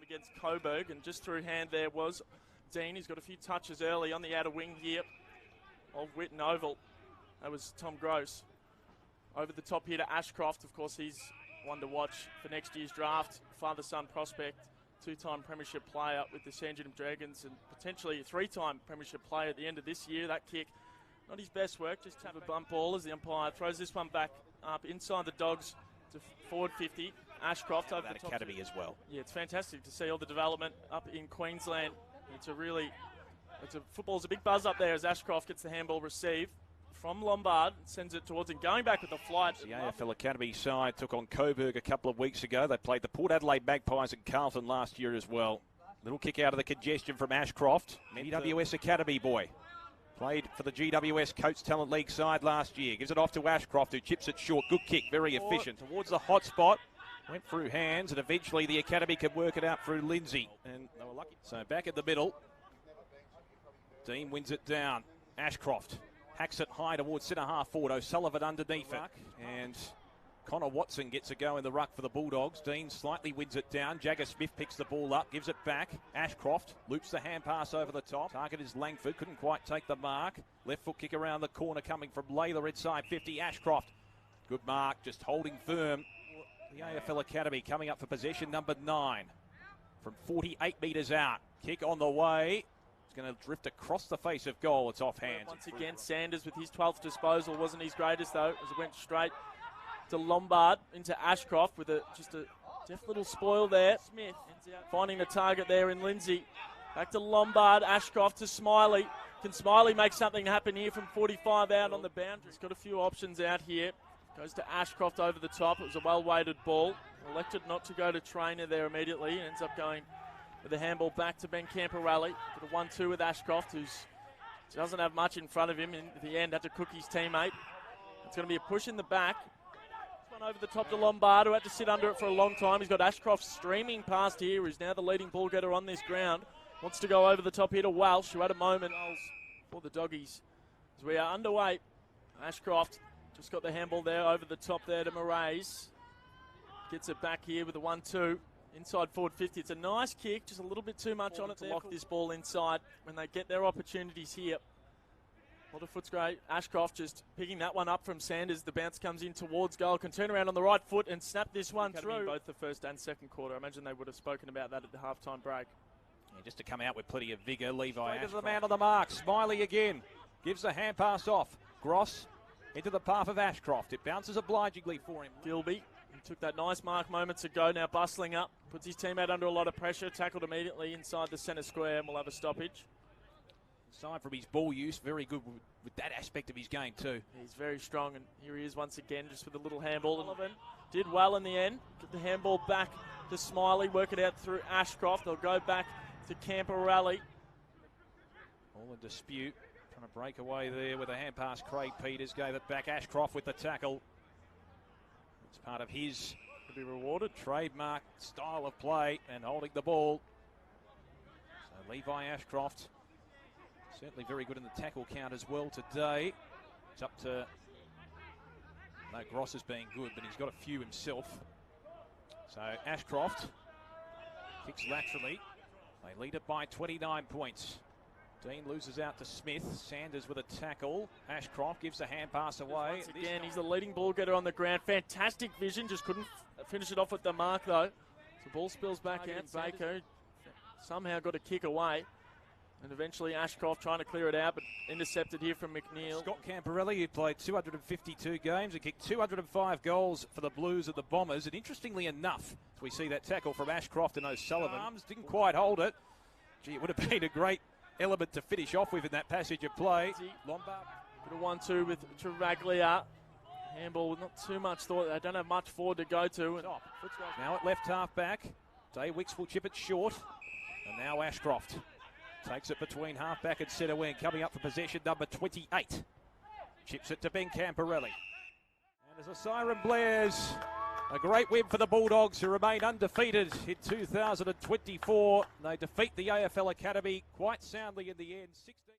against Coburg, and just through hand there was Dean. He's got a few touches early on the outer wing here of Whitten Oval. That was Tom Gross. Over the top here to Ashcroft. Of course, he's one to watch for next year's draft. Father-son prospect, two-time premiership player with the Sandringham Dragons, and potentially a three-time premiership player at the end of this year. That kick, not his best work, just have a bump ball as the umpire throws this one back up inside the Dogs to forward 50. Ashcroft over the top. Academy as well. Yeah, it's fantastic to see all the development up in Queensland. Football's a big buzz up there as Ashcroft gets the handball received from Lombard, sends it towards him, going back with the flight. The AFL Academy side took on Coburg a couple of weeks ago. They played the Port Adelaide Magpies and Carlton last year as well. Little kick out of the congestion from Ashcroft. GWS Academy boy. Played for the GWS Coates Talent League side last year. Gives it off to Ashcroft, who chips it short. Good kick, very efficient. Towards the hot spot. Went through hands, and eventually the Academy could work it out through Lindsay. And they were lucky. So back at the middle. Dean wins it down. Ashcroft hacks it high towards centre half forward. O'Sullivan underneath it. And Connor Watson gets a go in the ruck for the Bulldogs. Dean slightly wins it down. Jagger Smith picks the ball up, gives it back. Ashcroft loops the hand pass over the top. Target is Langford, couldn't quite take the mark. Left foot kick around the corner coming from Layla inside 50. Ashcroft, good mark, just holding firm. The AFL Academy coming up for possession number 9 from 48 metres out. Kick on the way. It's going to drift across the face of goal. It's off hands. Once again, Sanders with his 12th disposal wasn't his greatest though, as it went straight to Lombard into Ashcroft with just a deft little spoil there. Smith finding the target there in Lindsay. Back to Lombard, Ashcroft to Smiley. Can Smiley make something happen here from 45 out on the boundary? He's got a few options out here. Goes to Ashcroft over the top. It was a well-weighted ball. Elected not to go to Trainer there immediately. Ends up going with the handball back to Ben Camporelli. To the 1-2 with Ashcroft, who doesn't have much in front of him. In the end, had to cook his teammate. It's going to be a push in the back. This one over the top to Lombard, who had to sit under it for a long time. He's got Ashcroft streaming past here, who's now the leading ball getter on this ground. Wants to go over the top here to Welsh, who had a moment for the Doggies. As we are underway, Ashcroft just got the handball there over the top there to Moraes. Gets it back here with the 1-2. Inside forward 50. It's a nice kick, just a little bit too much on it to lock this ball inside when they get their opportunities here. A lot of Footscray. Ashcroft just picking that one up from Sanders. The bounce comes in towards goal. Can turn around on the right foot and snap this one through. Both the first and second quarter. I imagine they would have spoken about that at the halftime break. Yeah, just to come out with plenty of vigour. Levi Ashcroft, the man on the mark. Smiley again. Gives the hand pass off. Gross into the path of Ashcroft. It bounces obligingly for him. Gilby, he took that nice mark moments ago, now bustling up. Puts his teammate under a lot of pressure. Tackled immediately inside the centre square, and we'll have a stoppage. Aside from his ball use, very good with that aspect of his game too. He's very strong, and here he is once again, just with a little handball. Sullivan did well in the end. Get the handball back to Smiley, work it out through Ashcroft. They'll go back to Camporelli. All in dispute. Trying to break away there with a hand pass. Craig Peters gave it back. Ashcroft with the tackle. It's part of his, to be rewarded, trademark style of play and holding the ball. So Levi Ashcroft, certainly very good in the tackle count as well today. It's up to, no, Gross has been good, but he's got a few himself. So Ashcroft kicks laterally. They lead it by 29 points. Dean loses out to Smith. Sanders with a tackle. Ashcroft gives the hand pass away. Once again, he's the leading ball getter on the ground. Fantastic vision. Just couldn't finish it off with the mark, though. The ball spills back out. Baker somehow got a kick away. And eventually Ashcroft trying to clear it out, but intercepted here from McNeil. Scott Camporelli, who played 252 games and kicked 205 goals for the Blues and the Bombers. And interestingly enough, as we see that tackle from Ashcroft and O'Sullivan, didn't quite hold it. Gee, it would have been a great element to finish off with in that passage of play. Lombard. Bit of 1-2 with Travaglia. Handball with not too much thought. They don't have much forward to go to. And now at left half back. Day Wicks will chip it short. And now Ashcroft takes it between half back and centre wing. Coming up for possession number 28. Chips it to Ben Camporelli. And as a siren blares, a great win for the Bulldogs, who remain undefeated in 2024. They defeat the AFL Academy quite soundly in the end. 16